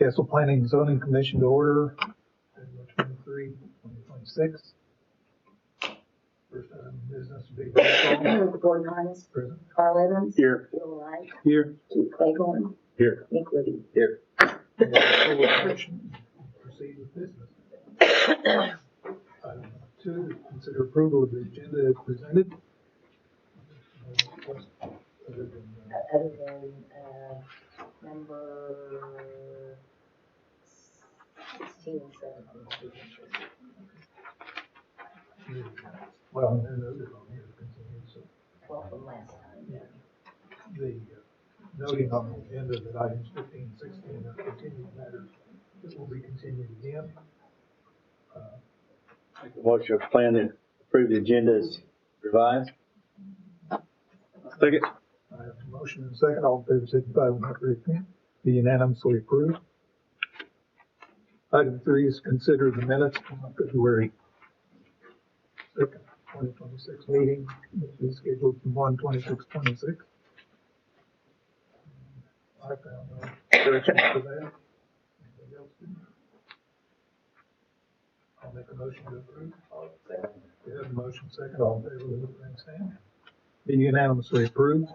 Newcastle Planning and Zoning Commission to order, February 23, 2026. First item of business will be roll call. Gordon Harness. Present. Carl Evans. Here. Bill Wright. Here. Keith Claiborne. Here. Nick Woody. Here. Proceed with business. Item number 2, consider approval of the agenda as presented. Other than, Number 16 and 17. well, they're noted on here to continue, so. Well, from last time. The noting on the agenda that items 15 and 16 are continued matters. This will be continued again. What's your plan to approve the agenda as revised? Second. I have a motion and a second. All in favor, signify by raising your hand. Be unanimously approved. Item 3 is consider the minutes from February 2nd, 2026 meeting, which is scheduled from 1/26/26. I found no corrections for that. Anybody else do? I'll make a motion to approve. We have a motion second. All in favor, with the raised hand. Be unanimously approved.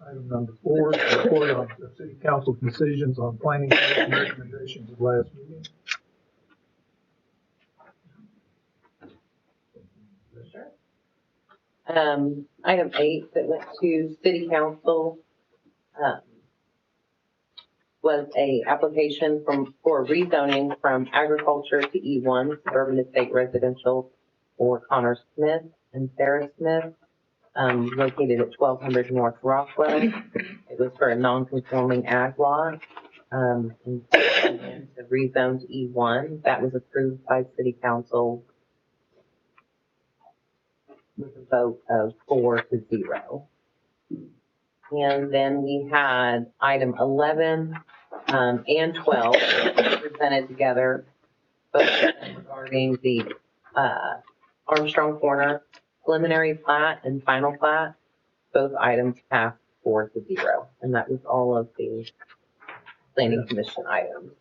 Item number 4, report on the city council's decisions on planning commission recommendations of last meeting. Item 8 that went to city council was a application for rezoning from agriculture to E1 suburban estate residential for Connor Smith and Sarah Smith, located at 1200 North Rockwell. It was for a non-conforming ag lot, and to rezone to E1. That was approved by city council with a vote of 4-0. And then we had item 11 and 12 presented together, both regarding the Armstrong Corner preliminary plat and final plat. Both items passed 4-0, and that was all of the planning commission items.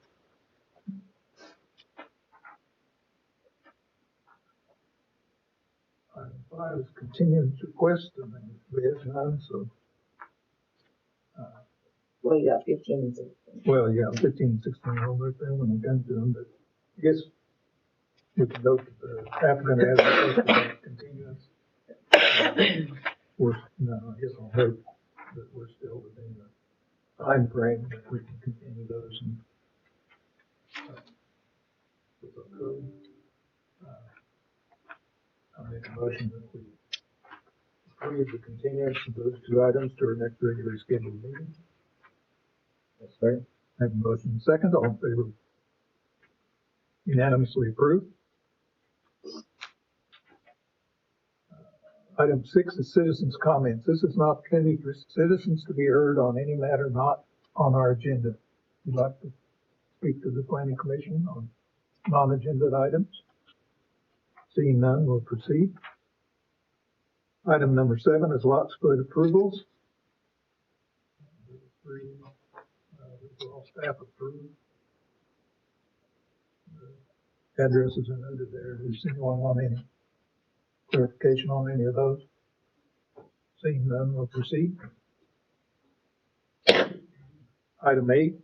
Item 5 is continuance request, and we have none, so. Well, you got 15 and 16. Well, yeah, 15 and 16 will work there when we come to them, but I guess we can note that the applicant has requested a continuance. We're, no, I guess I'll hope that we're still within the time frame that we can continue those and with our code. I'll make a motion that we approve the continuance of those 2 items to our next regularly scheduled meeting. Yes, sir. I have a motion and a second. All in favor? Unanimously approved. Item 6 is citizens' comments. This is an opportunity for citizens to be heard on any matter not on our agenda. If you'd like to speak to the planning commission on non-agenda items. Seeing none, we'll proceed. Item number 7 is lot split approvals. These are all staff approved. The addresses are noted there. Does anyone want any clarification on any of those? Seeing none, we'll proceed. Item 8,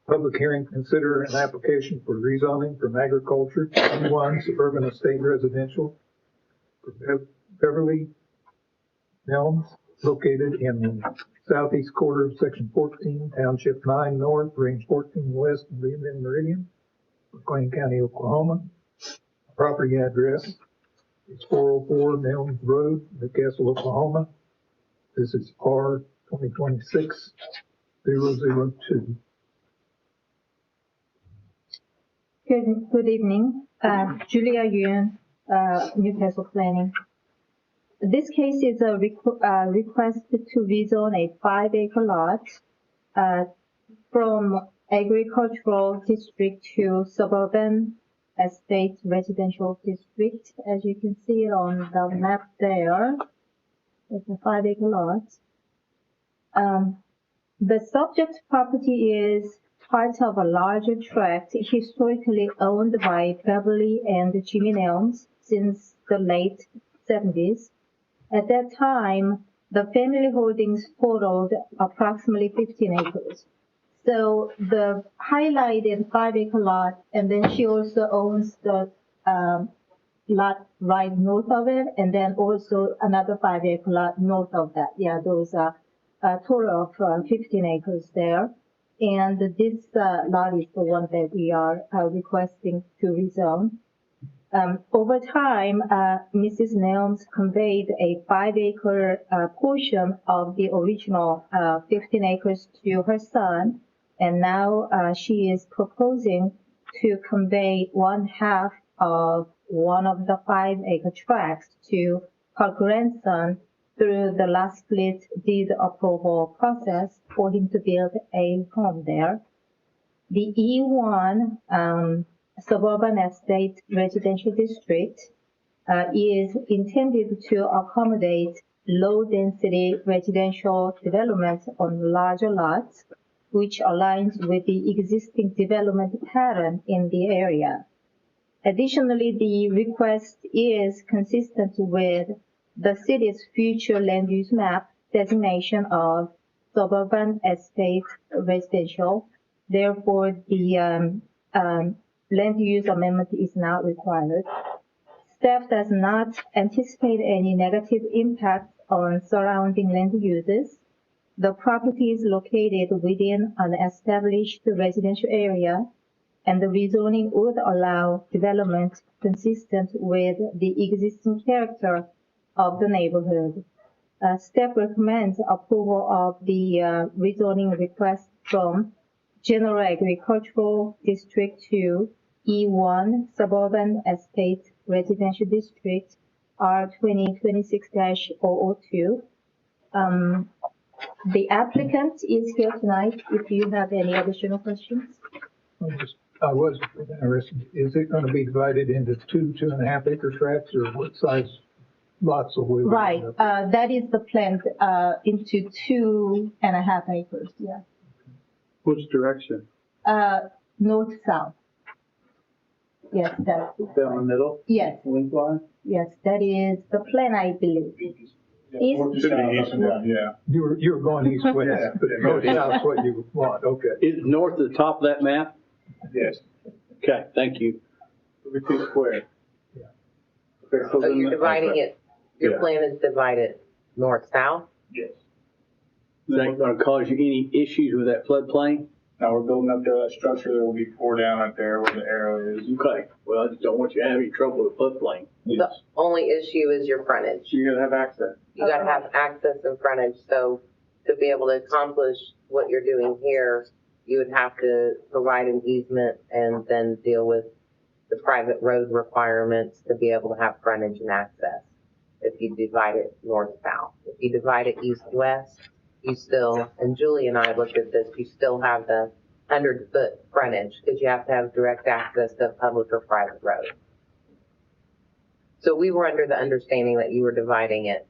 public hearing, consider an application for rezoning from agriculture to E1 suburban estate residential for Beverly Elms, located in the southeast quarter of section 14, township 9 north, range 14 west, and Lebanon Meridian, McLean County, Oklahoma. Property address is 404 Nelms Road, Newcastle, Oklahoma. This is R 2026-002. Good evening. Julia Yuan, Newcastle Planning. This case is a request to rezone a 5-acre lot from agricultural district to suburban estate residential district. As you can see it on the map there, it's a 5-acre lot. The subject property is part of a larger tract historically owned by Beverly and Jimmy Nelms since the late 70s. At that time, the family holdings totaled approximately 15 acres. So the highlighted 5-acre lot, and then she also owns the lot right north of it, and then also another 5-acre lot north of that. Yeah, those are a total of 15 acres there. And this lot is the one that we are requesting to rezone. Over time, Mrs. Nelms conveyed a 5-acre portion of the original 15 acres to her son, and now she is proposing to convey 1/2 of one of the 5-acre tracts to her grandson through the last split deed approval process for him to build a home there. The E1 suburban estate residential district is intended to accommodate low-density residential development on larger lots, which aligns with the existing development pattern in the area. Additionally, the request is consistent with the city's future land use map designation of suburban estate residential. Therefore, the land use amendment is not required. Staff does not anticipate any negative impact on surrounding land uses. The property is located within an established residential area, and the rezoning would allow development consistent with the existing character of the neighborhood. Staff recommends approval of the rezoning request from General Agricultural District to E1 Suburban Estate Residential District R 2026-002. The applicant is here tonight if you have any additional questions. I was interested, is it gonna be divided into 2.5 acre tracts, or what size lots will we? Right, that is the plan, into 2.5 acres, yeah. Which direction? North-south. Yes, that's, Down the middle? yes, Lengthwise? yes, that is the plan, I believe. East, Yeah. You were going east-west, but north south's what you want, okay. Is north at the top of that map? Yes. Okay, thank you. It'll be 2 square. Okay, So you're dividing it, your Yeah. plan is divided north-south? Yes. Is that gonna cause you any issues with that floodplain? Now we're building up there, that structure that will be poured down right there where the arrow is. Okay, well, I just don't want you to have any trouble with floodplain. The only issue is your frontage. So you gotta have access. You gotta have access and frontage, so to be able to accomplish what you're doing here, you would have to provide an easement and then deal with the private road requirements to be able to have frontage and access. If you divide it north-south. If you divide it east-west, you still, and Julie and I looked at this, you still have the 100-foot frontage, because you have to have direct access to a public or private road. So we were under the understanding that you were dividing it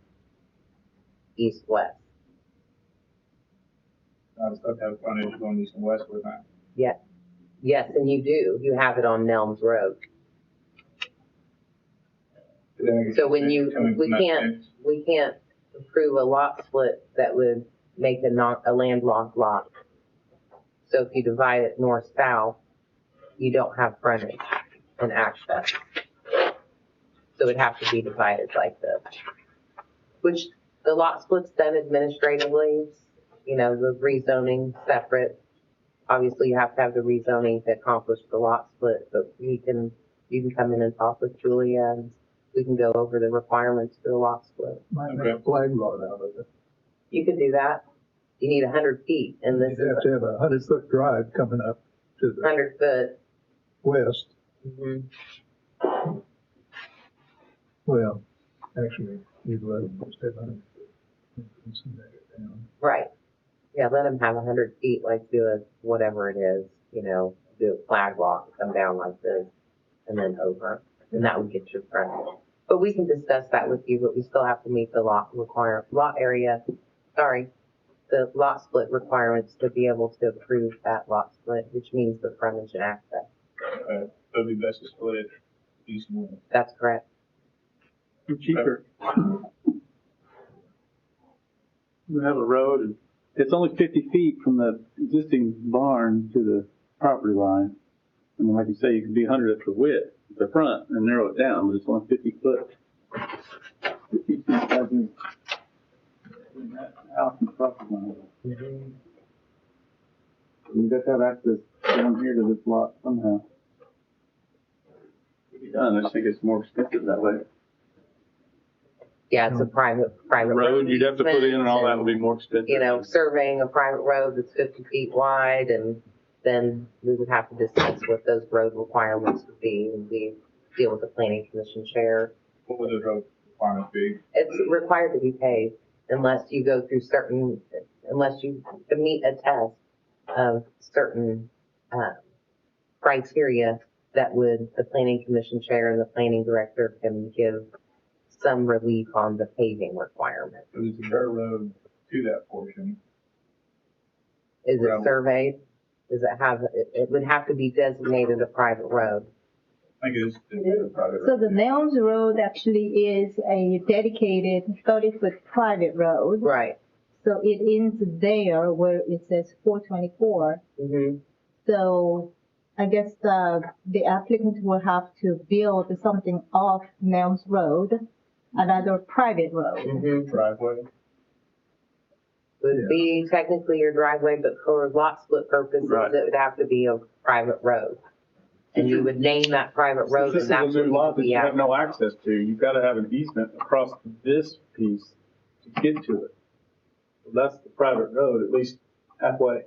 east-west. I just have to have frontage going east and west with that. Yes, and you do. You have it on Nelms Road. So when you, we can't approve a lot split that would make a landlocked lot. So if you divide it north-south, you don't have frontage and access. So it'd have to be divided like this. Which the lot split's done administratively, you know, the rezoning separate. Obviously, you have to have the rezoning to accomplish the lot split, but you can come in and talk with Julia and we can go over the requirements for the lot split. Might make a flag lot out of it. You can do that. You need 100 feet, and this You'd is have to have a 100-foot drive coming up to the 100 foot. west. Mhm. Well, actually, you'd let them just have 100 foot. Let's see that down. Right. Yeah, let them have 100 feet, like do a, whatever it is, you know, do a flag walk, come down like this, and then over, and that would get you frontage. But we can discuss that with you, but we still have to meet the lot area, the lot split requirements to be able to approve that lot split, which means the frontage and access. It'd be best to split it easily. That's correct. Cheaper. We have a road, and it's only 50 feet from the existing barn to the property line. And like you say, you can be 100 for width, at the front, and narrow it down, but it's only 50 foot. 50 feet between that house and the property line. You got to have access down here to this lot somehow. It'd be done, I just think it's more expensive that way. Yeah, it's a private Road you'd have to put in and all that would be more expensive. You know, surveying a private road that's 50 feet wide, and then we would have to discuss what those road requirements would be, and we deal with the planning commission chair. What would the road requirements be? It's required to be paved unless you go through unless you meet a test of certain criteria that the planning commission chair and the planning director can give some relief on the paving requirement. If it's a dirt road to that portion. Is it surveyed? Does it have, it would have to be designated a private road. I think it is a private So road. the Nelms Road actually is a dedicated 30-foot private road. Right. So it ends there where it says 424. Mm-hmm. So I guess the applicant will have to build something off Nelms Road, another private road. Mm-hmm. Driveway. Would be technically your driveway, but for lot split purposes, Right. it would have to be a private road. And you would name that private road. This is and a that's new what lot that would be you at. have no access to. You've got to have an easement across this piece to get to it. That's the private road, at least halfway.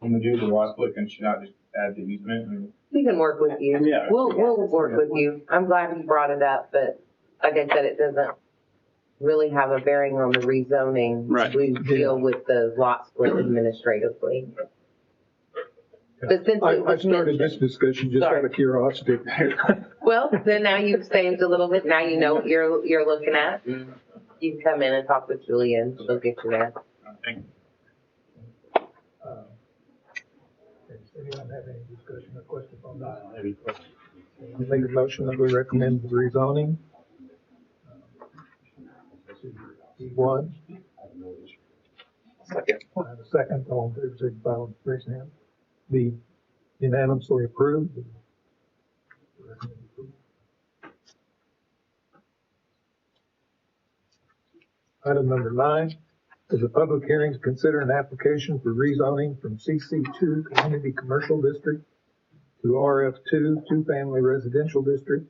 When we do the lot split, can she not just add the easement? And We can work with you. Yeah. We'll work with you. I'm glad you brought it up, but like I said, it doesn't really have a bearing on the rezoning. Right. We deal with the lot split administratively. But since I it was started this mentioned, discussion just out of curiosity. well, then now you've saved a little bit. Now you know what you're looking at. You can come in and talk with Julian. She'll get you there. I think Does anyone have any discussion or questions on that? Make a motion that we recommend the rezoning. E1. Second. And a second, all in favor, signify by raising hand. Be unanimously approved. Item number 9 is a public hearing to consider an application for rezoning from CC2 Community Commercial District to RF2 Two-Family Residential District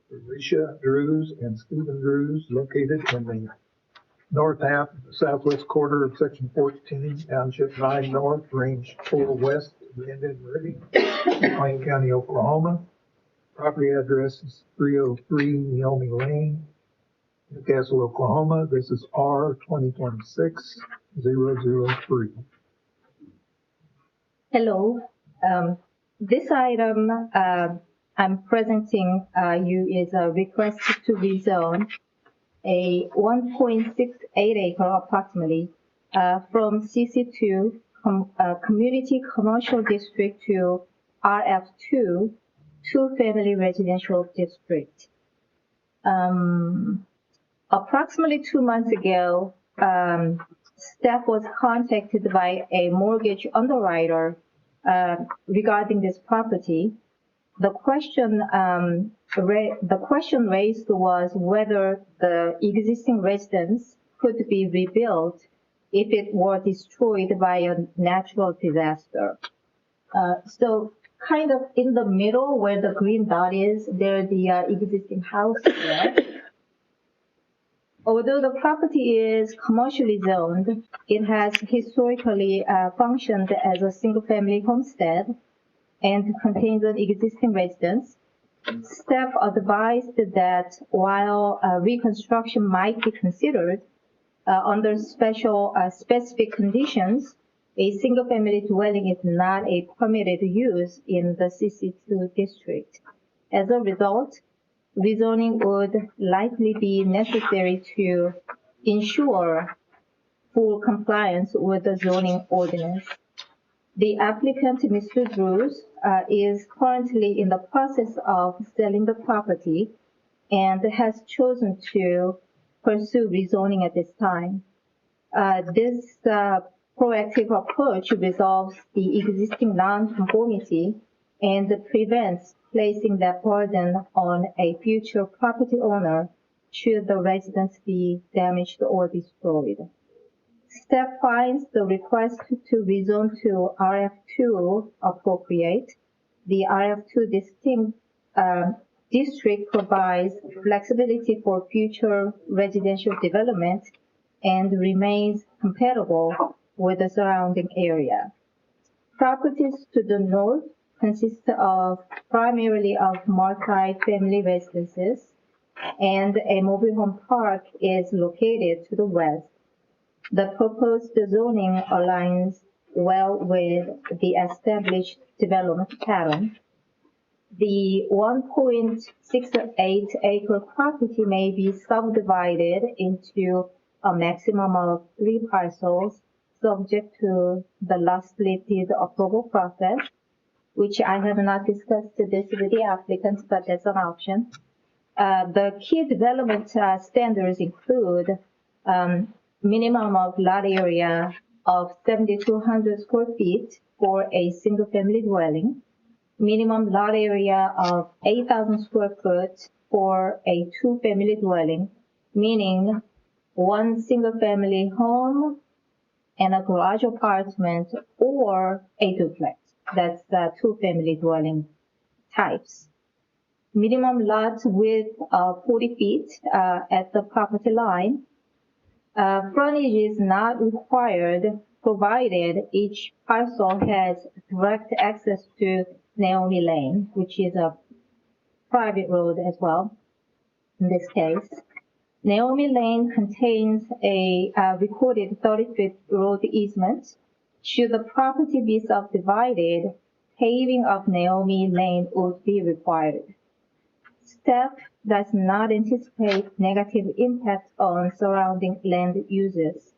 for Alicia Drews and Stephen Drews located in the north half of the southwest quarter of Section 14, Township 9 North, Range 4 West, Linden, Meridian, McLean County, Oklahoma. Property address is 303 Naomi Lane, Newcastle, Oklahoma. This is R 2026-003. Hello. This item I'm presenting you is a request to rezone a 1.68 acre approximately from CC2 Community Commercial District to RF2 Two-Family Residential District. Approximately 2 months ago, staff was contacted by a mortgage underwriter regarding this property. The question raised was whether the existing residence could be rebuilt if it were destroyed by a natural disaster. So kind of in the middle where the green dot is, there the existing house there. Although the property is commercially zoned, it has historically functioned as a single-family homestead and contains an existing residence. Staff advised that while reconstruction might be considered under specific conditions, a single-family dwelling is not a permitted use in the CC2 district. As a result, rezoning would likely be necessary to ensure full compliance with the zoning ordinance. The applicant, Mr. Drews, is currently in the process of selling the property and has chosen to pursue rezoning at this time. This proactive approach resolves the existing nonconformity and prevents placing that burden on a future property owner should the residence be damaged or destroyed. Staff finds the request to rezone to RF2 appropriate. The RF2 district provides flexibility for future residential development and remains compatible with the surrounding area. Properties to the north consist primarily of multi-family residences, and a mobile home park is located to the west. The proposed zoning aligns well with the established development pattern. The 1.68 acre property may be subdivided into a maximum of 3 parcels, subject to the last listed approval process, which I have not discussed this with the applicants, but that's an option. The key development standards include minimum of lot area of 7,200 square feet for a single-family dwelling, minimum lot area of 8,000 square foot for a two-family dwelling, meaning one single-family home and a garage apartment or a duplex. That's the two-family dwelling types. Minimum lot width of 40 feet at the property line. Frontage is not required, provided each parcel has direct access to Naomi Lane, which is a private road as well in this case. Naomi Lane contains a recorded 30-foot road easement. Should the property be subdivided, paving of Naomi Lane would be required. Staff does not anticipate negative impact on surrounding land uses.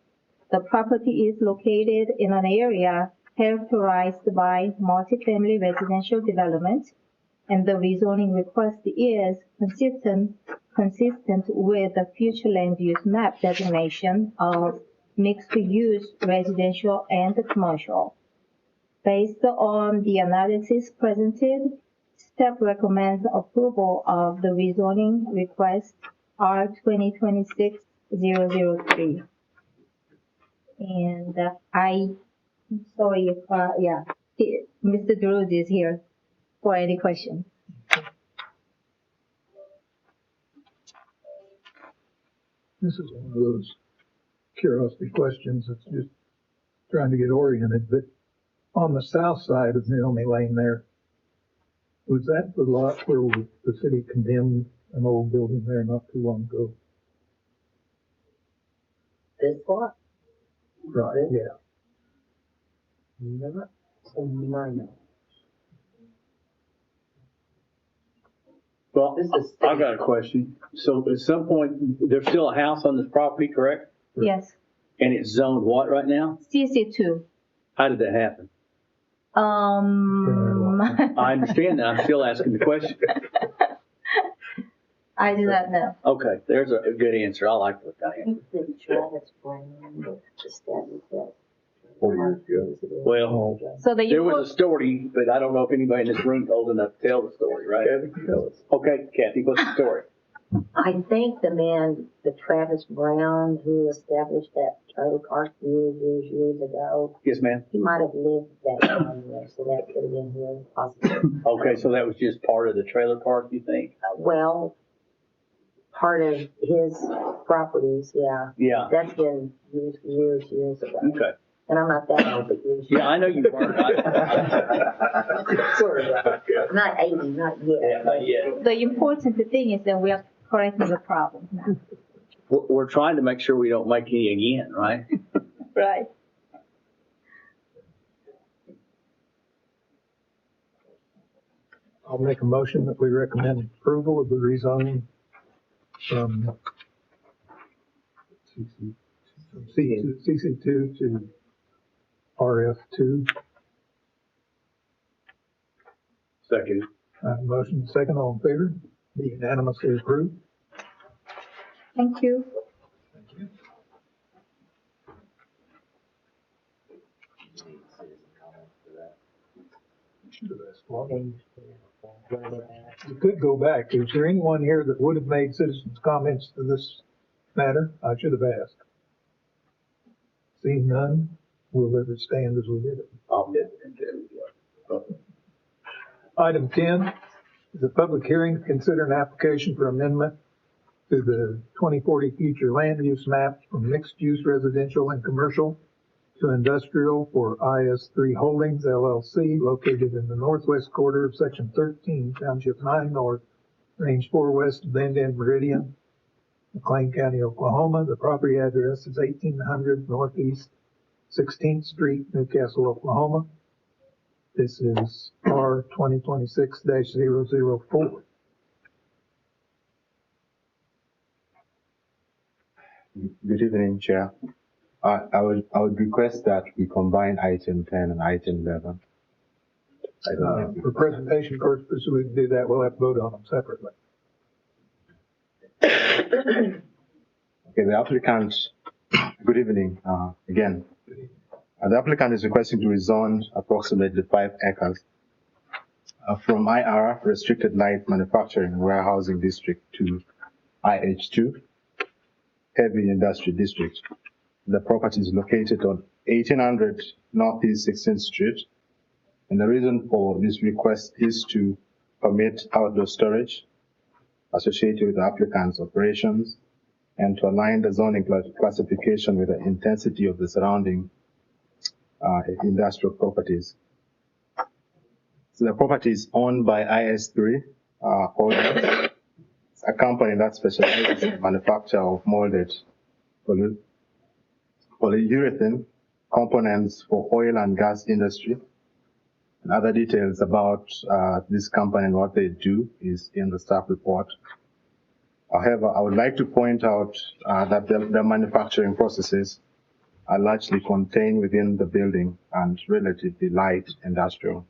The property is located in an area characterized by multifamily residential development, and the rezoning request is consistent with the future land use map designation of mixed-use residential and commercial. Based on the analysis presented, staff recommends approval of the rezoning request R 2026-003. And I'm sorry if, Mr. Drews is here for any questions. This is one of those curiosity questions that's just trying to get oriented, but on the south side of Naomi Lane there, was that the lot where the city condemned an old building there not too long ago? This one? Right, yeah. Not so minor. Well, This is I got a question. So at some point, there's still a house on this property, correct? Yes, And it's zoned what right now? CC2. How did that happen? I understand that. I'm still asking the question. I do not know. Okay, there's a good answer. I like that answer. The Travis Brown established that. 40 years ago. Well, So the there was a story, but I don't know if anybody in this room is old enough to tell the story, right? Okay, Kathy, what's the story? I think the man, the Travis Brown, who established that trailer park years ago, Yes, ma'am. he might have lived that down there, so that could have been him possibly. Okay, so that was just part of the trailer park, you think? Well, part of his properties, yeah. Yeah. That's been years ago. Okay. And I'm not that old, but years. Yeah, I know you weren't. Sort of. Not 80, not yet. Yeah, not yet. The important thing is that we are correcting the problem now. We're trying to make sure we don't make any again, right? Right. I'll make a motion that we recommend approval of the rezoning from from CC2 to RF2. Second. Motion second, all in favor? Be unanimously approved. Thank you. Thank you. Should have asked one. We could go back. Is there anyone here that would have made citizens' comments to this matter? I should have asked. Seeing none, we'll let it stand as we did it. Item 10 is a public hearing to consider an application for amendment to the 2040 future land use map from mixed-use residential and commercial to industrial for IS3 Holdings LLC, located in the northwest quarter of Section 13, Township 9 North, Range 4 West of Bend End Meridian, McLean County, Oklahoma. The property address is 1800 Northeast 16th Street, Newcastle, Oklahoma. This is R 2026-004. Good evening, Chair. I would request that we combine item 10 and item 11. For presentation purposes, we can do that. We'll have to vote on them separately. Okay, the applicant, good evening, again. The applicant is requesting to rezone approximately 5 acres from IR, Restricted Light Manufacturing Warehousing District, to IH2, Heavy Industry District. The property is located on 1800 Northeast 16th Street. And the reason for this request is to permit outdoor storage associated with the applicant's operations and to align the zoning classification with the intensity of the surrounding industrial properties. So the property is owned by IS3 Holdings, a company that specializes in the manufacture of molded polyurethane components for oil and gas industry. And other details about this company and what they do is in the staff report. However, I would like to point out that the manufacturing processes are largely contained within the building and relatively light industrial.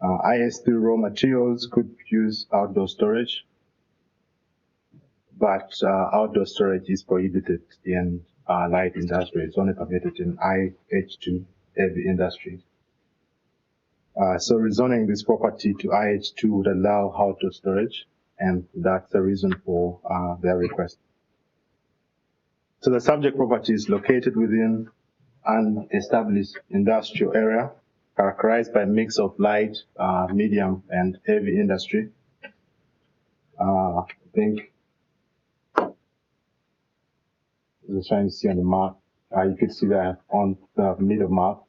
IS3 raw materials could use outdoor storage, but outdoor storage is prohibited in light industry. It's only permitted in IH2 heavy industry. So rezoning this property to IH2 would allow outdoor storage, and that's the reason for their request. So the subject property is located within an established industrial area characterized by a mix of light, medium, and heavy industry. I think you're trying to see on the map. You could see that on the middle map.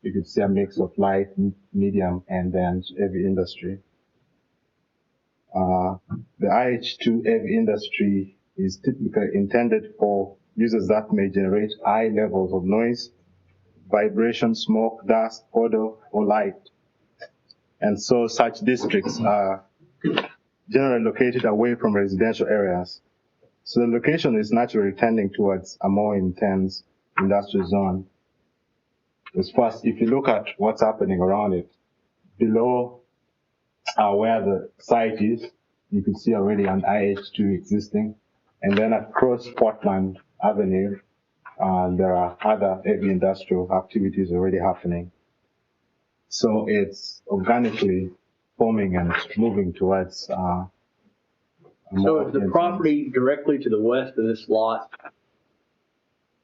You could see a mix of light, medium, and then heavy industry. The IH2 heavy industry is typically intended for users that may generate high levels of noise, vibration, smoke, dust, odor, or light. And so such districts are generally located away from residential areas. So the location is naturally tending towards a more intense industrial zone. As first, if you look at what's happening around it, below where the site is, you can see already an IH2 existing. And then across Portland Avenue, there are other heavy industrial activities already happening. So it's organically forming and moving towards So is the property directly to the west of this lot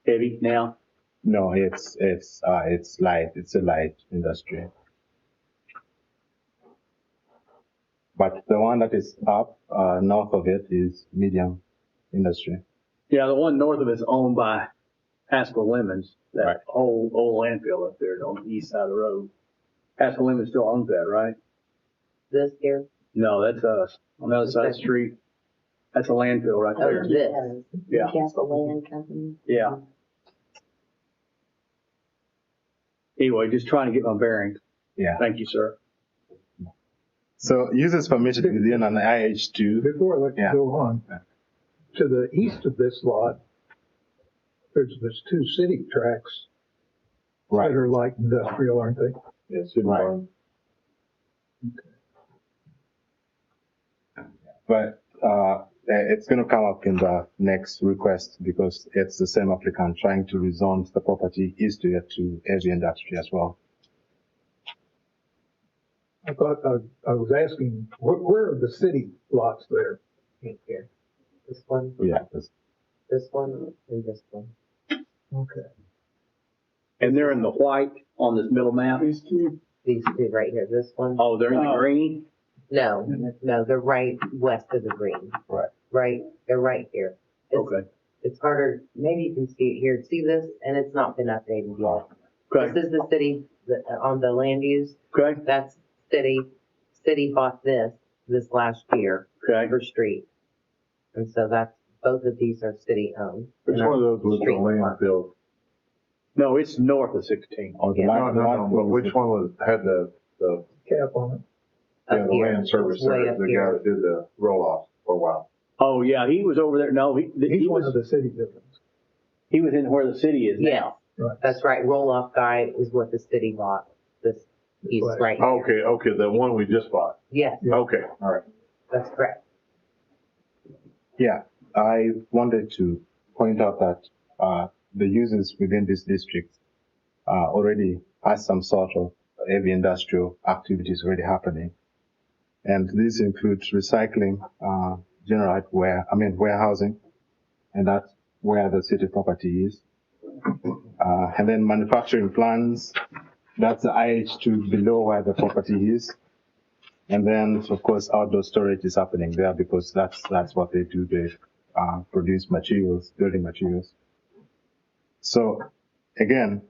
heavy now? No, it's light. It's a light industry. But the one that is up north of it is medium industry. Yeah, the one north of it's owned by Haskell Lemons, that Right. old landfill up there on the east side of the road. Haskell Lemons still owns that, right? This here, No, that's us. On the other side of the street. That's a landfill right there. this. Yeah. Newcastle Land Company. Yeah. Anyway, just trying to get my bearings. Yeah. Thank you, sir. So users permitted within an IH2. Before I let you Yeah. go on, to the east of this lot, there's two city tracks Right. that are like industrial, aren't they? Yes. Right. But it's going to come up in the next request because it's the same applicant trying to rezone the property east to get to heavy industry as well. I thought, I was asking, where are the city lots there? Right here. This one, Yeah. this one, and this one. Okay. And they're in the white on this middle map? These two right here, this one. Oh, they're in the green? No, no, they're right west of the green. Right. Right, they're right here. It's- Okay. It's harder, maybe you can see it here. See this? And it's not been updated yet. Okay, This is the city, on the land use. okay, That's city. City bought this last year, okay. for street. And so that's, both of these are city owned. Which one of those was the Street landfill? No, it's north of 16. Or the Yeah. line- But which one was, had the Cap on it. Up the here. land service It's way center, up the guy here. that did the roll-off for a while? Oh, yeah, he was over there. No, He's he one of was, the city buildings. he was in where the city is Yes, now. Right. that's right. Roll-off guy is what the city bought. This, he's Right. right here. Okay, the one we just bought. Yes, Okay, all right. that's correct. Yeah, I wanted to point out that the users within this district already has some sort of heavy industrial activities already happening. And these include recycling, general warehousing, and that's where the city property is. And then manufacturing plants, that's the IH2 below where the property is. And then, of course, outdoor storage is happening there because that's what they do. They produce materials, building materials. So, again,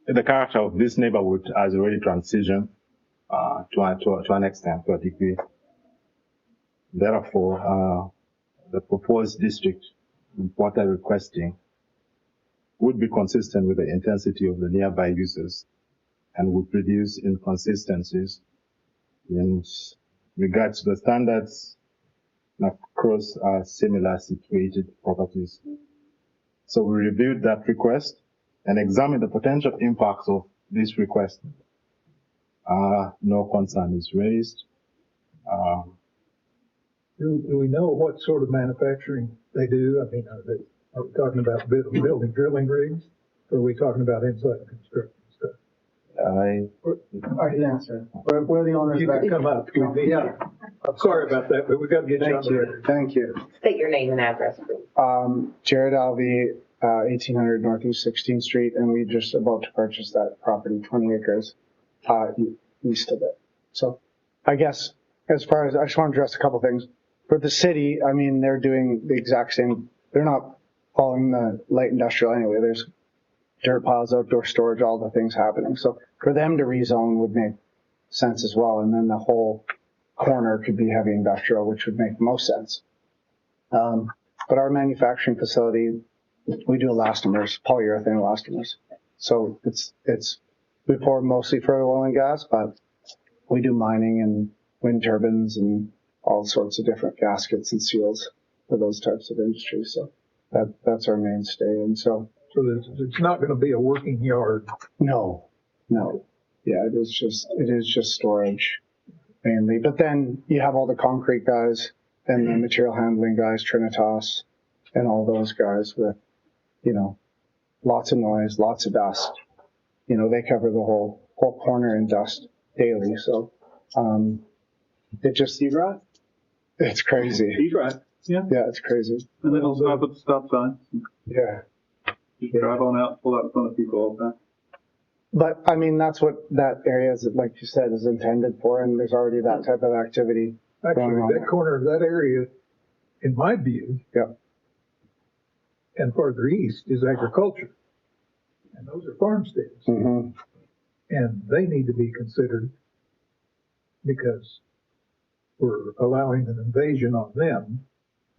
the character of this neighborhood has already transitioned to an extent, to a degree. Therefore, the proposed district, what they're requesting, would be consistent with the intensity of the nearby users and would reduce inconsistencies in regards to the standards across similar situated properties. So we reviewed that request and examined the potential impacts of this request. No concern is raised. Do we know what sort of manufacturing they do? I mean, are we talking about building drilling rigs? Or are we talking about inside construction stuff? I I can answer. We're the owners You that. can come up. Yeah. I'm sorry about that, but we got to get you on Thank the you, record. thank you. State your name and address, please. Jared Alvey, 1800 Northeast 16th Street, and we just about to purchase that property, 20 acres, east of it. So I guess as far as, I just want to address a couple things. For the city, I mean, they're doing the exact same, they're not following the light industrial anyway. There's dirt piles, outdoor storage, all the things happening. So for them to rezone would make sense as well. And then the whole corner could be heavy industrial, which would make most sense. But our manufacturing facility, we do elastomers, polyurethane elastomers. So it's we pour mostly for oil and gas, but we do mining and wind turbines and all sorts of different gaskets and seals for those types of industries. So that's our mainstay. And so So it's not going to be a working yard. no. Yeah, it is just storage mainly. But then you have all the concrete guys and the material handling guys, Trinitas, and all those guys with, lots of noise, lots of dust. They cover the whole corner in dust daily. So, He's right. it's crazy. He's right. Yeah, it's crazy. And they don't stop at the stop sign. Yeah. Just drive on out, pull out in front of people all the time. But I mean, that's what that area is, like you said, is intended for. And there's already that type of activity. Actually, Going on that there. corner of that area, in my view, Yeah. and farther east is agriculture. And those are farmsteads. Mm-hmm. And they need to be considered because we're allowing an invasion on them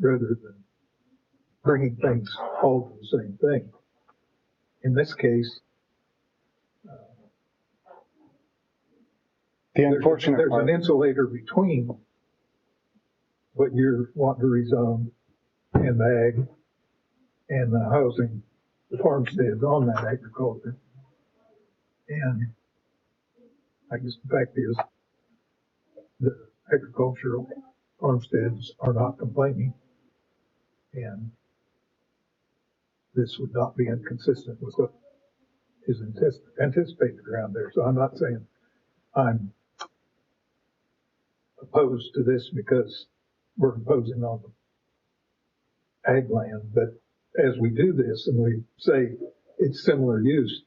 rather than bringing things all to the same thing. In this case, The unfortunate there's part. an insulator between what you're wanting to rezone and the ag. and the housing, the farmsteads on that agriculture. And I guess the fact is, the agricultural farmsteads are not complaining. And this would not be inconsistent with what is anticipated around there. So I'm not saying I'm opposed to this because we're imposing on the ag land, but as we do this and we say it's similar use,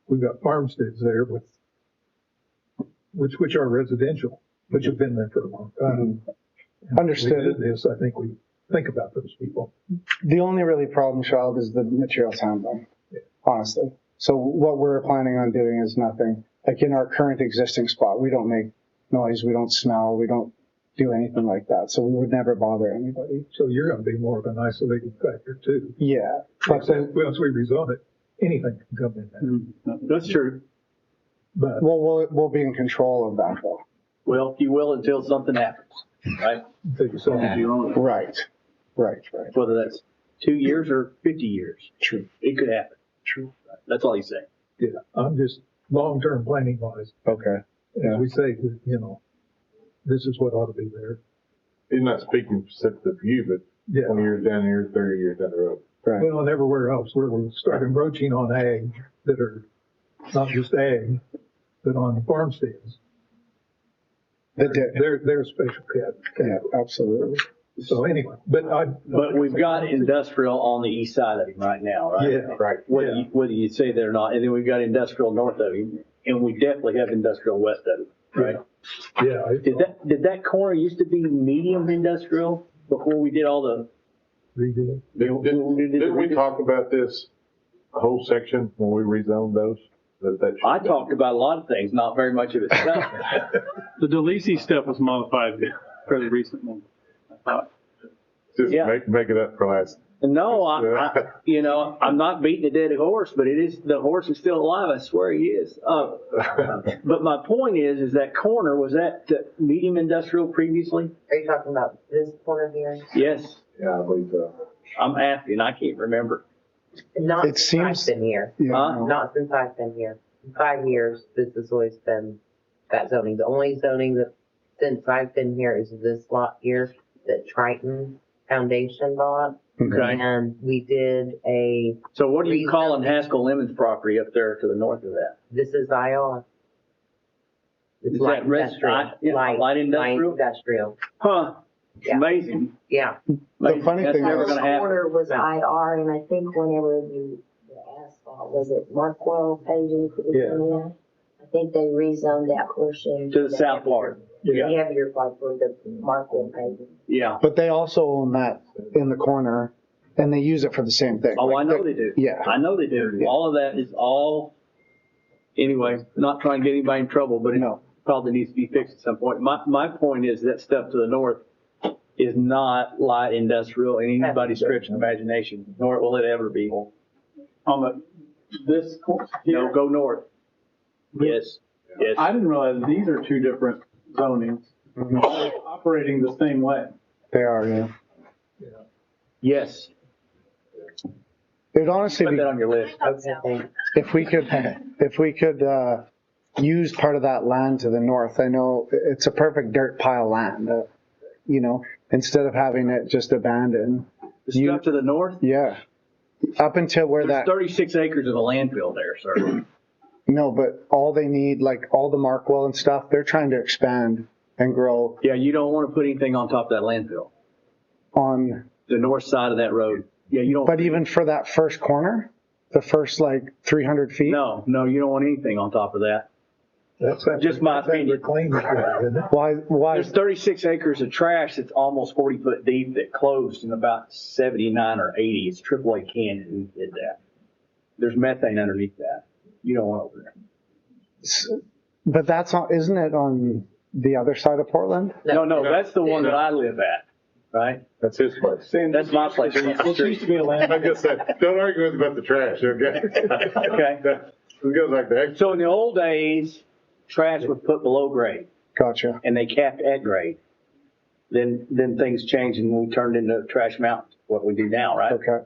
we've got farmsteads there with, which are residential, which have been there for a long time. And Understood. as we do this, I think we think about those people. The only really problem child is the materials handling, honestly. So what we're planning on doing is nothing. Like in our current existing spot, we don't make noise, we don't smell, we don't do anything like that. So we would never bother anybody. So you're going to be more of an isolating factor too. Yeah. But Except once we rezone it, anything can come in there. That's true. But we'll be in control of that though. Well, you will until something happens, right? until you solve it. Right. Right. Whether that's 2 years or 50 years. True. It could happen. True. That's all he's saying. Yeah, I'm just long-term planning wise. Okay. Yeah. As we say, you know, this is what ought to be there. He's not speaking specifically for you, but Yeah. 20 years down here, 30 years down the road. Right. Well, and everywhere else where we're starting roaching on ag that are not just ag, but on farmsteads. They're a special cat. Yeah, absolutely. So anyway, But we've got industrial on the east side of him right now, right? Yeah. Right. Whether you say that or not. And then we've got industrial north of him, and we definitely have industrial west of him, right? Yeah. Did that corner used to be medium industrial before we did all the? Redo. Didn't we talk about this whole section when we rezoned those? I talked about a lot of things, not very much of it stuff. The Delisi stuff was modified fairly recently, I thought. Just Yeah. make it up for last. No, I'm not beating a dead horse, but the horse is still alive. I swear he is. But my point is that corner, was that medium industrial previously? Are you talking about this corner here? Yes. Yeah, I believe so. I'm asking. I can't remember. Not It since seems- I've been here. Yeah. Huh? Not since I've been here. In 5 years, this has always been that zoning. The only zoning that, since I've been here, is this lot here that Triton Foundation bought. Okay. And we did So what are you calling Rezoning. Haskell Lemon's property up there to the north of that? this is IR. It's Is light that industrial. light industrial? Light industrial. Huh. Yeah. Amazing. Yeah. Amazing. funny That's thing never is- gonna happen. Corner was IR, and I think whenever the asphalt, was it Markwell paving for the Yeah. area? I think they rezoned that portion. To the south part. The heavier part for the Markwell paving. Yeah. But they also own that in the corner, and they use it for the same thing. Oh, I Like, know they do. Yeah. I know they do. All of that is all, anyway, not trying to get anybody in trouble, but it No. probably needs to be fixed at some point. My point is that stuff to the north is not light industrial in anybody's stretch of imagination, nor will it ever be. On this course No, here, go north. Yes, yes. I didn't realize these are two different zonings, operating the same way. They are, yeah. Yes. It would honestly Put be, that on your list. Okay. if we could use part of that land to the north, I know it's a perfect dirt pile land, instead of having it just abandoned. The stuff to the north, Yeah. Up until where there's that, 36 acres of a landfill there, sir. no, but all they need, like all the Markwell and stuff, they're trying to expand and grow Yeah, you don't want to put anything on top of that landfill, on, the north side of that road. Yeah, you don't. but even for that first corner, the first 300 feet. No, you don't want anything on top of that. That's Just my opinion. Claim, isn't it? Why? There's 36 acres of trash that's almost 40 foot deep that closed in about 79 or 80. It's AAA Canyon who did that. There's methane underneath that. You don't want over there. But that's on, isn't it on the other side of Portland? No, that's the one that I live at, right? That's his place. That's my place. This used to be a land. Like I said, don't argue with about the trash, okay? Okay. It goes like that. So in the old days, trash was put below grade, Gotcha. and they capped at grade. Then things changed, and we turned into Trash Mountain, what we do now, right? Okay.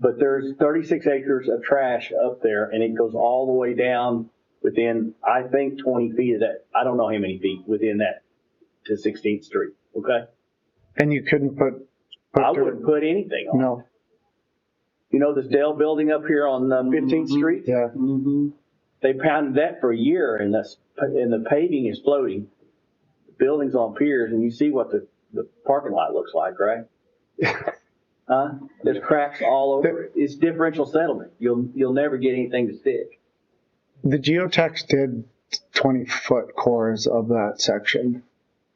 But there's 36 acres of trash up there, and it goes all the way down within, I think, 20 feet of that. I don't know how many feet within that to 16th Street. Okay, And you couldn't put I dirt- wouldn't put anything on. No, You know this Dell building up here on 15th Street? yeah. Mm-hmm. They pounded that for a year, and the paving is floating. The building's on piers, and you see what the parking lot looks like, right? Huh? There's cracks all over it. It's differential settlement. You'll never get anything to stick. The geotechs did 20-foot cores of that section,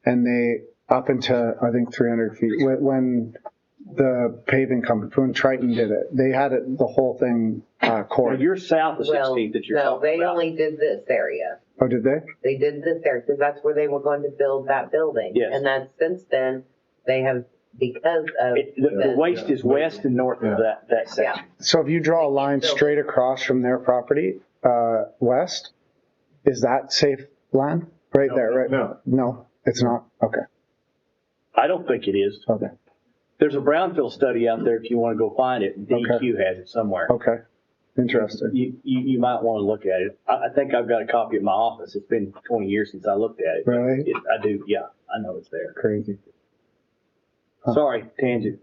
and they up into, I think, 300 feet. When the paving company, when Triton did it, they had it, the whole thing Now, cored. you're south of Well, 16th that you're no, talking they about. only did this area. Oh, did they? They did this area because that's where they were going to build that building. Yes. And then since then, they have, because of. The waste is west and north of that section. So if you draw a line straight across from their property, west, is that safe land? Right there, right? no. No, it's not? Okay, I don't think it is. okay, There's a brownfield study out there if you want to go find it. DEQ has it somewhere. okay. Interesting. You might want to look at it. I think I've got a copy at my office. It's been 20 years since I looked at it. Really? I do, yeah. I know it's there. Crazy. Huh. Sorry, tangent.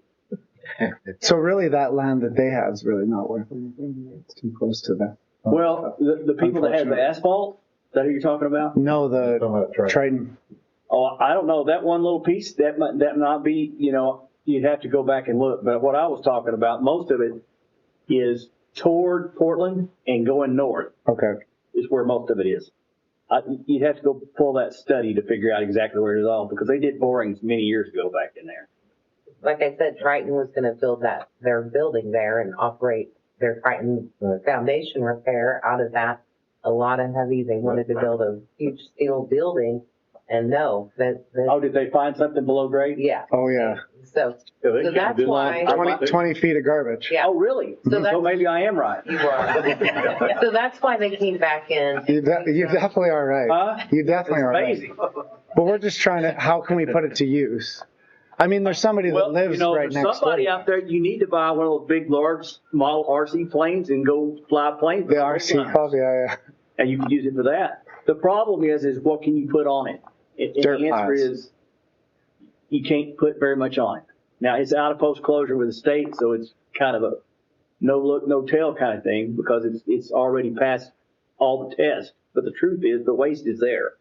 So really that land that they have is really not worth anything. It's too close to that. Well, the people that have the Unfortunately. asphalt, is that who you're talking about? No, Talking the about trash. Triton. Oh, I don't know. That one little piece, that might not be, you'd have to go back and look. But what I was talking about, most of it is toward Portland and going north Okay. is where most of it is. You'd have to go pull that study to figure out exactly where it is all, because they did borings many years ago back in there. Like I said, Triton was gonna build their building there and operate their Triton foundation repair out of that. A lot of heavy, they wanted to build a huge steel building, and no, Oh, did they find something below grade? yeah. Oh, yeah. So that's why, 20 feet of garbage. yeah, Oh, really? So So that's- maybe I am right. you are. So that's why they came back in. You definitely are right. Huh? You definitely It's are right. amazing. But we're just trying to, how can we put it to use? I mean, there's somebody that Well, lives right there's next door. somebody out there, you need to buy one of those big, large model RC planes and go fly planes. The RC Club, yeah. And you can use it for that. The problem is what can you put on it? And Dirt the answer piles. is you can't put very much on it. Now, it's out of post-closure with the state, so it's kind of a no look, no tell kind of thing, because it's already passed all the tests. But the truth is, the waste is there.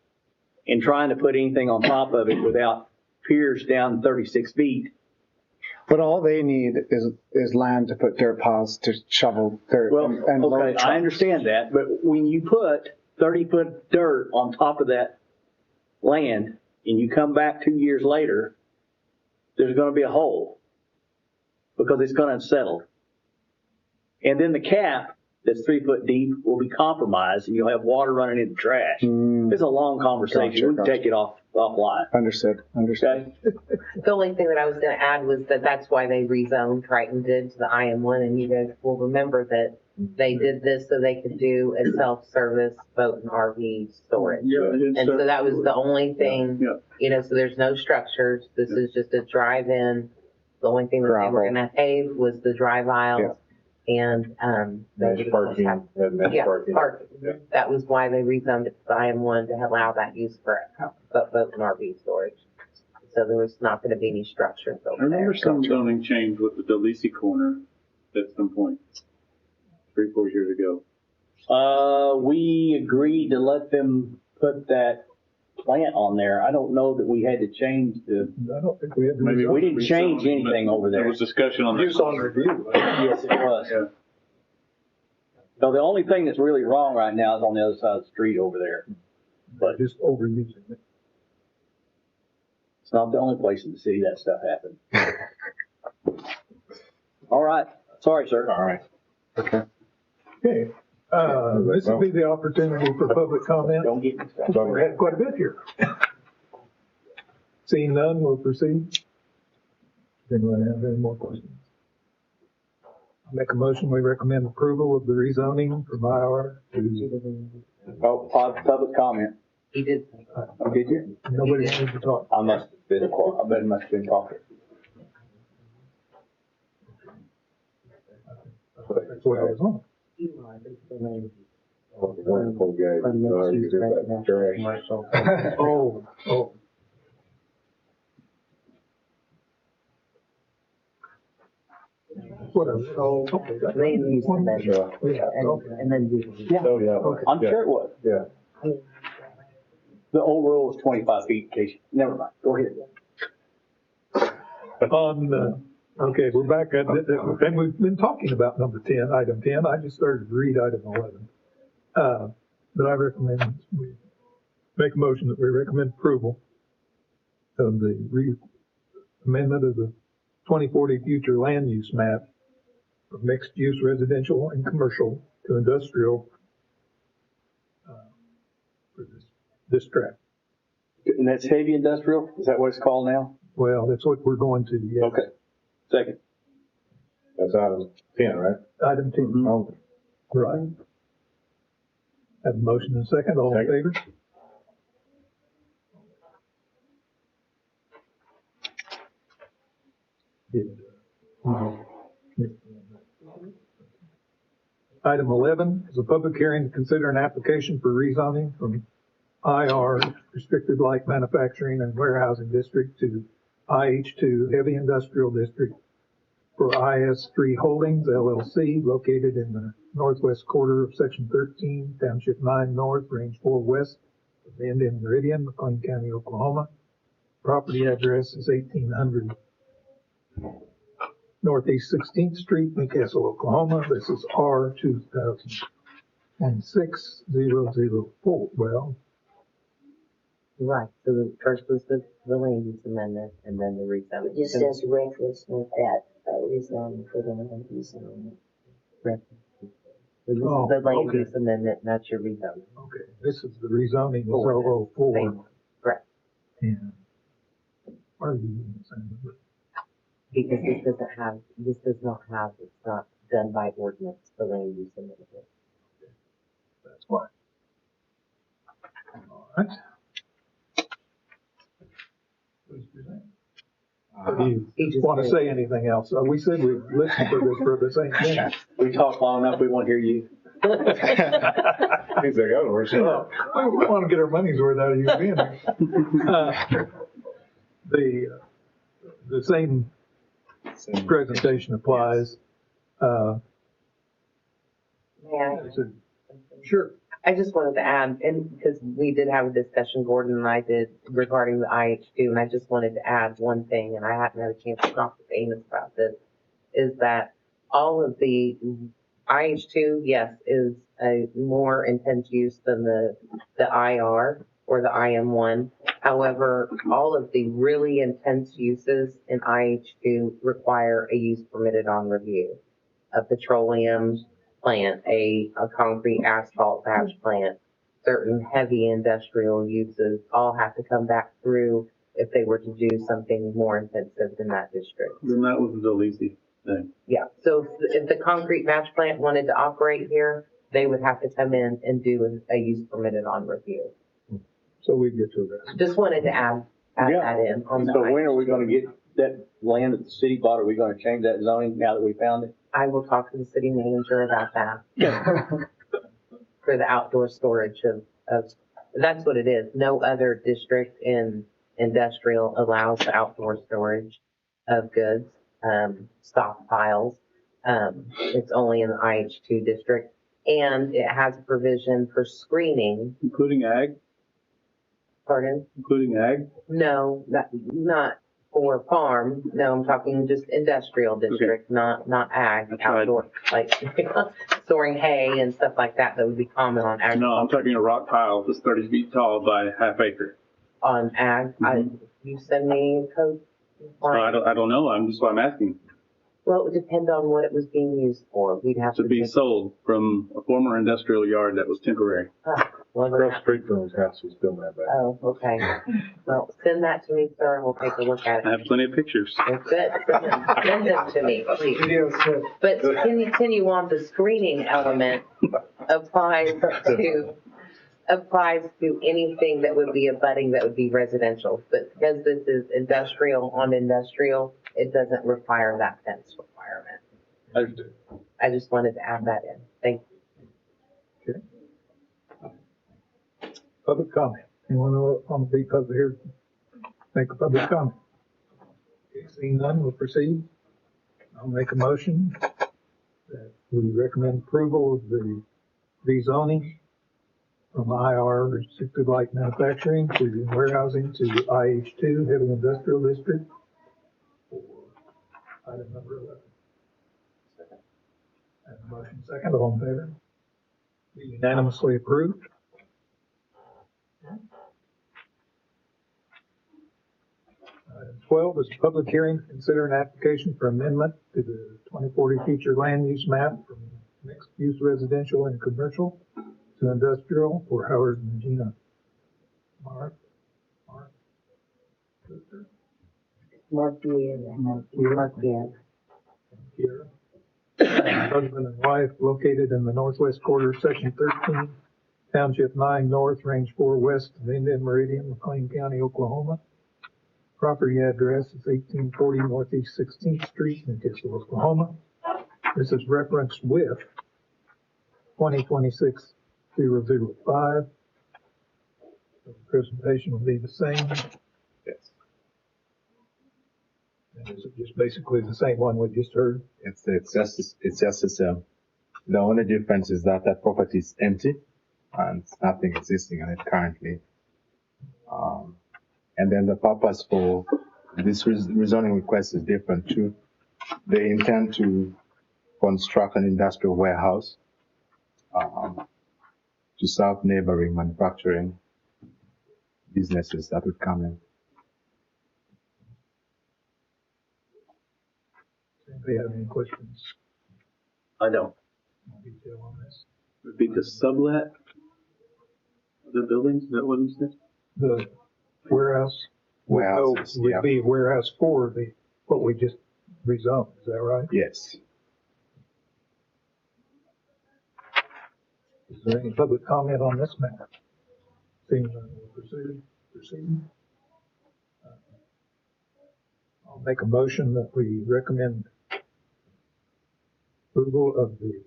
And trying to put anything on top of it without piers down 36 feet. But all they need is land to put dirt piles to shovel dirt Well, and load okay, trucks. I understand that, but when you put 30-foot dirt on top of that land and you come back 2 years later, there's going to be a hole because it's going to settle. And then the cap that's 3 foot deep will be compromised and you'll have water running into trash. It's a long conversation. Gotcha, We can gotcha. take it offline. Understood. Okay? The only thing that I was gonna add was that's why they rezoned Triton did to the IM1, and you guys will remember that they did this so they could do a self-service boat and RV storage. And so that was the only thing, so there's no structures. This is just a drive-in. The only thing that they were Gravel. gonna pave was the drive aisles and, they Nice would parking, have- had nice Yeah, parking. parking. Yeah. That was why they rezoned it to the IM1 to allow that use for boat and RV storage. So there was not gonna be any structures I over remember there. some zoning change with the Delisi corner at some point, 3-4 years ago. We agreed to let them put that plant on there. I don't know that we had to change I don't think we had. to Maybe resolve we didn't change rezoning, but anything over there. There was discussion on Use that. on review. Yes, it was. Yeah. So the only thing that's really wrong right now is on the other side of the street over there. But just overusing it. It's not the only place in the city that stuff happens. All right. Sorry, sir. All right. Okay. Okay, this will be the opportunity for public comment. Don't get me started. We had quite a bit here. Seeing none, we'll proceed. Does anyone have any more questions? I'll make a motion, we recommend approval of the rezoning from IR to, Oh, public comment. He did. Oh, did you? nobody needs to talk. I must have been, I bet it must have been talking. That's what I was on. Wonderful guy. Oh. What a, oh, okay. Land use amendment. Yeah, And then do. Yeah, Oh, yeah. I'm sure it was. Yeah. The old rule was 25 feet in case, never mind, go ahead. Okay, we're back at, and we've been talking about number 10, item 10. I just started to read item 11. But I recommend we make a motion that we recommend approval of the amendment of the 2040 future land use map from mixed use residential and commercial to industrial for this tract. And that's heavy industrial, is that what it's called now? Well, that's what we're going to, yeah. Okay, second. That's item 10, right? Item 10. Oh, Right. Have a motion and a second, all in favor? Item 11 is a public hearing to consider an application for rezoning from IR, Restricted Light Manufacturing and Warehousing District, to IH2, Heavy Industrial District, for IS3 Holdings LLC, located in the northwest quarter of Section 13, Township 9 North, Range 4 West of the Indian Meridian, McLean County, Oklahoma. Property address is 1800 Northeast 16th Street, Newcastle, Oklahoma. This is R 2006-004. Well, Right, so the first was the land use amendment and then the rezoning. It just says reference with that, rezoning for the land use amendment. So this is Oh, the land okay. use amendment, and that's your rezoning. okay, this is the rezoning is Same 004. one. Correct, And why are you using the same number? because this does not have, it's not done by ordinance, the land use amendment. That's why. All right. Please present. Do you want to say anything else? We said we'd listen for this for the same thing. We talked long enough, we want to hear you. he's like, I don't know. Well, we want to get our money's worth out of you being here. The same presentation applies. May I? Sure. I just wanted to add, and because we did have a discussion, Gordon and I did, regarding the IH2, and I just wanted to add one thing, and I hadn't had a chance to talk to Amos about this, is that all of the IH2, yes, is a more intense use than the IR or the IM1. However, all of the really intense uses in IH2 require a use permitted on review. A petroleum plant, a concrete asphalt patch plant, certain heavy industrial uses all have to come back through if they were to do something more intensive in that district. Then that was the Delisi thing. Yeah, so if the concrete batch plant wanted to operate here, they would have to come in and do a use permitted on review. So we get to that. Just wanted to add Yeah. that in on the So when are we IH2. gonna get that land that the city bought? Are we gonna change that zoning now that we found it? I will talk to the city manager about that. For the outdoor storage of, that's what it is. No other district in industrial allows the outdoor storage of goods, stockpiles. It's only in the IH2 district. And it has a provision for screening. Including ag? Pardon? Including ag? No, not for farm. No, I'm talking just industrial district, not ag, That's right. outdoor, like storing hay and stuff like that would be common on No, agriculture. I'm talking a rock pile that's 30 feet tall by half acre. On ag, you send me a code. So I don't know. That's why I'm asking. Well, it would depend on what it was being used for. We'd have To to. be check- sold from a former industrial yard that was temporary. Well, Across the street from his house, he's doing that back. oh, okay. Well, send that to me, sir, and we'll take a look at I it. have plenty of pictures. That's good. Send them to me, please. But continue on, the screening element applies to anything that would be abutting that would be residential. But because this is industrial on industrial, it doesn't require that fence requirement. Understood. I just wanted to add that in. Thank you. Public comment. Anyone on the public here make a public comment? Okay, seeing none, we'll proceed. I'll make a motion that we recommend approval of the rezoning from IR restricted light manufacturing to warehousing to IH2 heavy industrial district for item number 11. And motion second, all in favor? Be unanimously approved. Item 12 is a public hearing to consider an application for amendment to the 2040 future land use map from mixed use residential and commercial to industrial for Howard and Gina. Mark. Mark, Here. Husband and wife located in the northwest quarter of section 13, township 9 north, range 4 west of Indian Meridian, McLean County, Oklahoma. Property address is 1840 Northeast 16th Street, Newcastle, Oklahoma. This is referenced with 2026-005. The presentation will be the same. Yes. And it's just basically the same one we just heard. It's just the only difference is that that property is empty and nothing existing on it currently. And then the purpose for this rezoning request is different too. They intend to construct an industrial warehouse to serve neighboring manufacturing businesses that would come in. Anybody have any questions? I don't. More detail on this? Would be the sublet of the buildings, is that what you said? The warehouse Warehouses, would yeah. be warehouse for what we just rezoned, is that right? Yes. Is there any public comment on this matter? Seeing none, we'll proceed. I'll make a motion that we recommend approval of the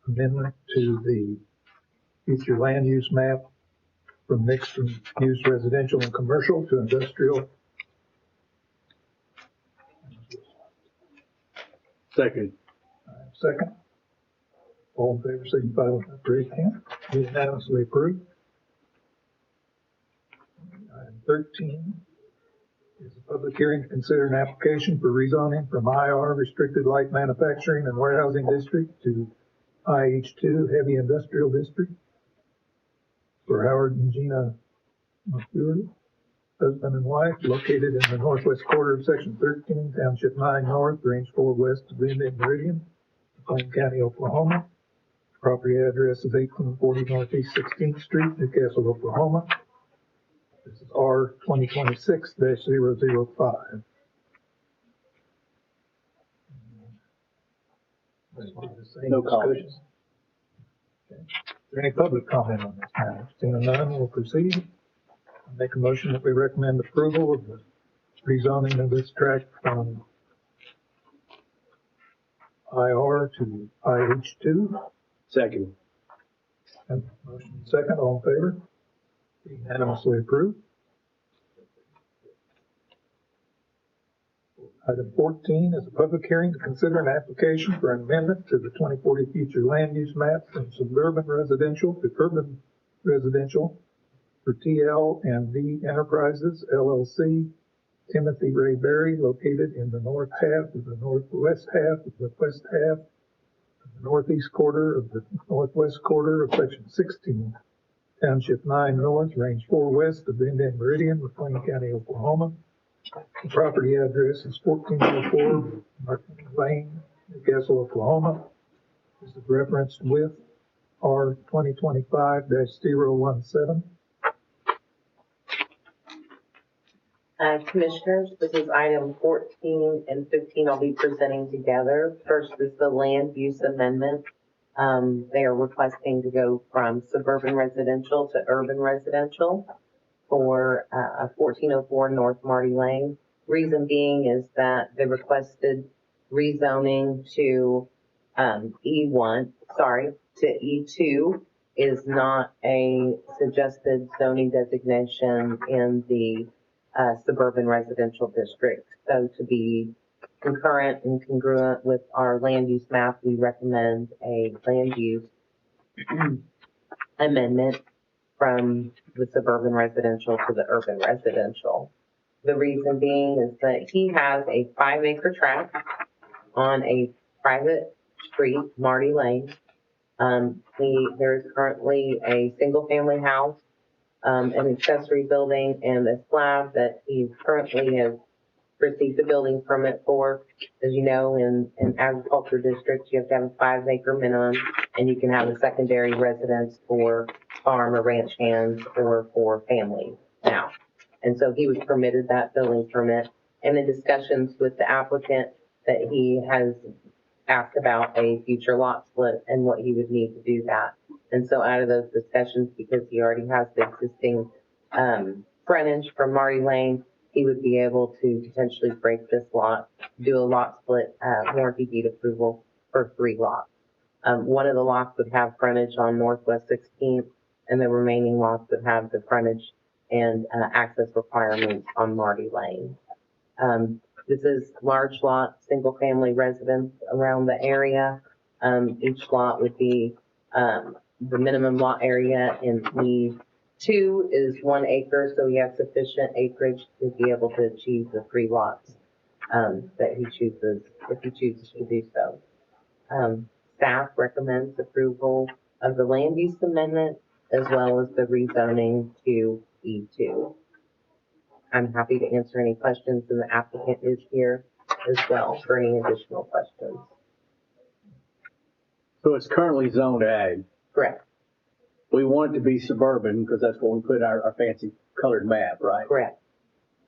amendment to the future land use map from mixed use residential and commercial to industrial. Second. Second. All in favor, signify with the raised hand. Unanimously approved. Item 13 is a public hearing to consider an application for rezoning from IR restricted light manufacturing and warehousing district to IH2 heavy industrial district for Howard and Gina McCure, husband and wife, located in the northwest quarter of section 13, township 9 north, range 4 west of Indian Meridian, McLean County, Oklahoma. Property address is 1840 Northeast 16th Street, Newcastle, Oklahoma. This is R 2026-005. No comments. Okay. Is there any public comment on this matter? Seeing none, we'll proceed. I'll make a motion that we recommend approval of the rezoning of this tract from IR to IH2. Second. And motion second, all in favor? Unanimously approved. Item 14 is a public hearing to consider an application for an amendment to the 2040 future land use map from suburban residential to urban residential for TL and V Enterprises LLC, Timothy Ray Berry, located in the north half of the northwest half of the west half of the northeast quarter of the northwest quarter of section 16, township 9 north, range 4 west of the Indian Meridian, McLean County, Oklahoma. The property address is 1404 Martin Lane, Newcastle, Oklahoma. This is referenced with R 2025-017. Commissioners, this is item 14 and 15 I'll be presenting together. First is the land use amendment. They are requesting to go from suburban residential to urban residential for 1404 North Marty Lane. Reason being is that they requested rezoning to, to E2 is not a suggested zoning designation in the suburban residential district. So to be concurrent and congruent with our land use map, we recommend a land use amendment from the suburban residential to the urban residential. The reason being is that he has a 5-acre tract on a private street, Marty Lane. There is currently a single-family house, an accessory building, and a slab that he currently has received a building permit for. As you know, in agriculture districts, you have to have a 5-acre minimum, and you can have a secondary residence for farm or ranch hands or for family now. And so he was permitted that building permit. And in discussions with the applicant, that he has asked about a future lot split and what he would need to do that. And so out of those discussions, because he already has the existing frontage from Marty Lane, he would be able to potentially break this lot, do a lot split warranty deed approval for 3 lots. One of the lots would have frontage on Northwest 16th, and the remaining lots would have the frontage and access requirements on Marty Lane. This is large lot, single family residence around the area. Each lot would be, the minimum lot area in E2 is 1 acre, so he has sufficient acreage to be able to achieve the 3 lots that he chooses, if he chooses to do so. Staff recommends approval of the land use amendment as well as the rezoning to E2. I'm happy to answer any questions, and the applicant is here as well for any additional questions. So it's currently zoned ag. Correct. We want it to be suburban because that's where we put our fancy colored map, right? Correct.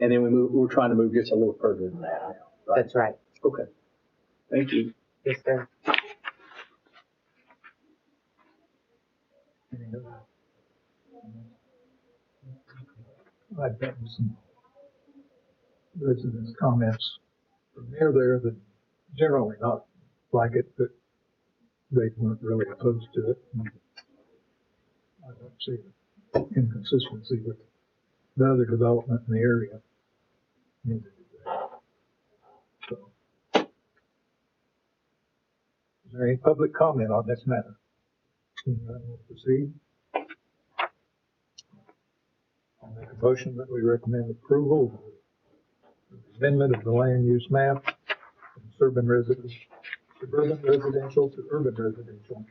And then we're trying to move just a little further than that now, right? That's right. Okay. Thank you. Yes, sir. Any other? I've gotten some residents' comments from there that generally not like it, but they weren't really opposed to it. And I don't see the inconsistency with the other development in the area. Neither do they. So, is there any public comment on this matter? We'll proceed. I'll make a motion that we recommend approval of the amendment of the land use map from suburban residential to urban residential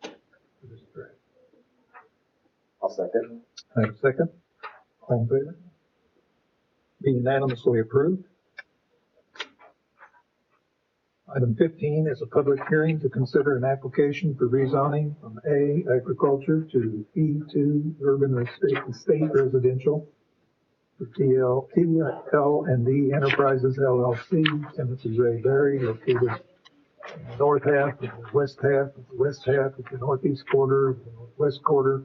for this tract. I'll second. I have a second. All in favor? Be unanimously approved. Item 15 is a public hearing to consider an application for rezoning from A, agriculture, to E2, urban estate residential for TL&D Enterprises LLC, Timothy Ray Berry, located in the north half of the west half of the west half of the northeast quarter of the northwest quarter,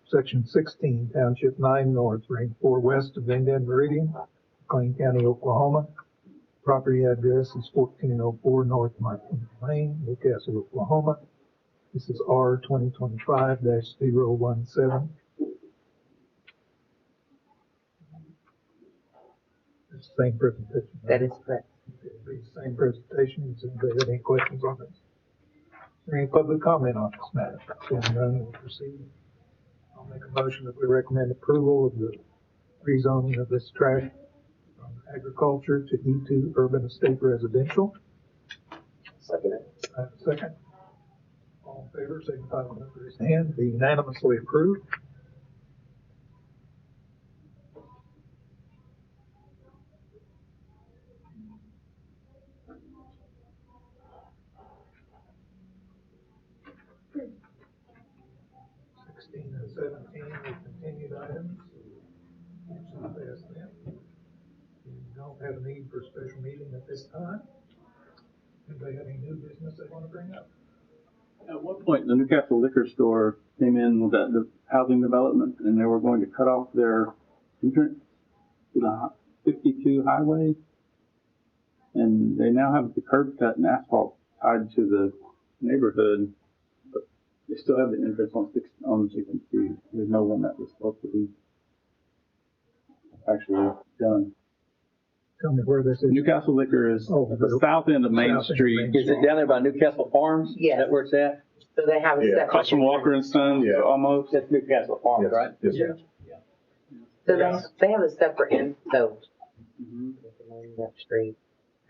section 16, township 9 north, range 4 west of Indian Meridian, McLean County, Oklahoma. Property address is 1404 North Martin Lane, Newcastle, Oklahoma. This is R 2025-017. It's the same presentation. Right? That is correct. Okay, same presentation. Does anybody have any questions on this? Is there any public comment on this matter? Seeing none, we'll proceed. I'll make a motion that we recommend approval of the rezoning of this tract from agriculture to E2 urban estate residential. Second it. I have a second. All in favor, signify by raising hand. Be unanimously approved. Sixteen and 17 are continued items. Usually pass them. We don't have a need for a special meeting at this time. Anybody have any new business they want to bring up? At one point, the Newcastle liquor store came in with the housing development, and they were going to cut off their entrance to the 52 highway. And they now have the curb cut and asphalt tied to the neighborhood, but they still have the entrance on 16th Street. There's no one that was supposed to be actually done. Tell me where this is. Newcastle Liquor is Oh, at the south end of Main south end of Street. Main Is it down there by Newcastle Farms? Yes. Is that where it's at? So they have a Yeah. separate. Across from Walker and Sons, Yeah. almost. That's Newcastle Farms, Yes, right? yes, sir. So they have a separate end, so. Mhm. That street,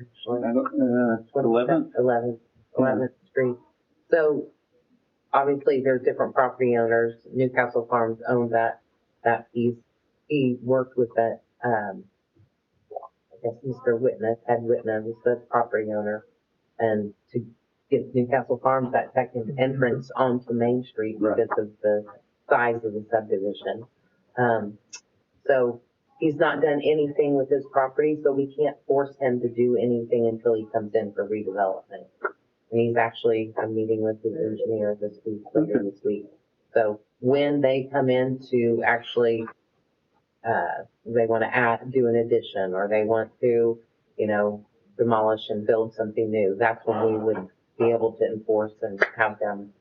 actually. 11th? 11th Street. So obviously there's different property owners. Newcastle Farms owned that piece. He worked with that, I guess Mr. Whitness, Ed Whitness, who's the property owner, and to give Newcastle Farms that second entrance onto Main Street Right. because of the size of the subdivision. So he's not done anything with his property, so we can't force him to do anything until he comes in for redevelopment. And he's actually, I'm meeting with his engineer this week, later this week. So when they come in to actually, they want to do an addition, or they want to, demolish and build something new, that's when we would be able to enforce and have them,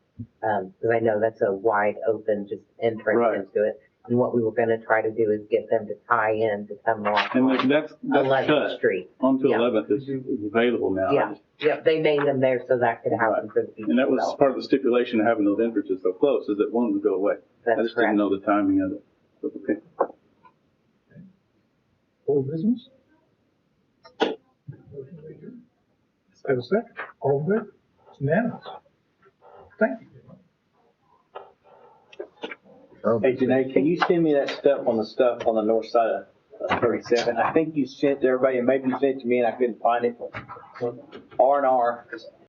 because I know that's a wide open just entrance Right. into it. And what we were gonna try to do is get them to tie in to come off And on that's 11th cut. Street. Onto Yeah. 11th is available now. Yeah, yep, they made them there so that could happen Right. for the future. And that was development. part of the stipulation of having those entrances so close, is that one would go away. I That's just didn't correct. know the timing of it. But okay. Old business? Let's have a second. All in favor? It's unanimous. Thank you. Hey, Janae, can you send me that stuff on the north side of 37? I think you sent to everybody, and maybe you sent it to me and I couldn't find it. R&R,